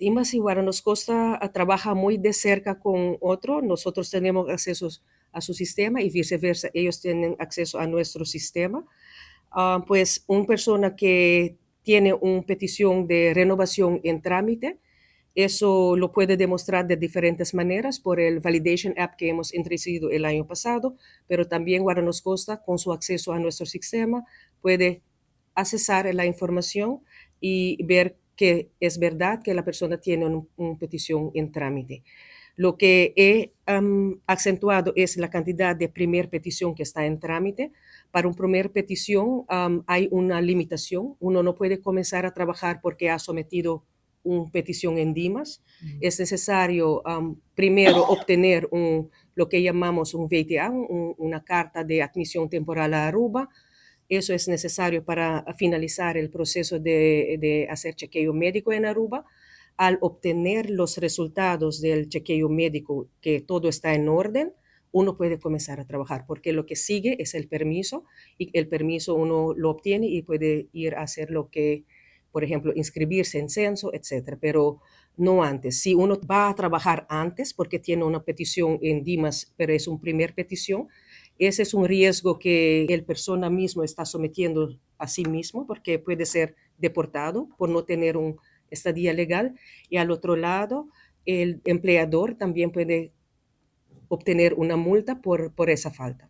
Dimas y Guaranos Costa trabaja muy de cerca con otro. Nosotros tenemos acceso a su sistema y viceversa. Ellos tienen acceso a nuestro sistema. Pues una persona que tiene una petición de renovación en trámite, eso lo puede demostrar de diferentes maneras por el Validation App que hemos introducido el año pasado, pero también Guaranos Costa, con su acceso a nuestro sistema, puede accesar la información y ver que es verdad que la persona tiene una petición en trámite. Lo que he acentuado es la cantidad de primer petición que está en trámite. Para una primer petición hay una limitación. Uno no puede comenzar a trabajar porque ha sometido una petición en Dimas. Es necesario primero obtener lo que llamamos un VTA, una carta de admisión temporal a Aruba. Eso es necesario para finalizar el proceso de hacer chequeo médico en Aruba. Al obtener los resultados del chequeo médico, que todo está en orden, uno puede comenzar a trabajar, porque lo que sigue es el permiso, y el permiso uno lo obtiene y puede ir a hacer lo que, por ejemplo, inscribirse en censo, etcétera, pero no antes. Si uno va a trabajar antes porque tiene una petición en Dimas, pero es una primer petición, ese es un riesgo que el persona mismo está sometiendo a sí mismo, porque puede ser deportado por no tener un estadía legal, y al otro lado, el empleador también puede obtener una multa por esa falta.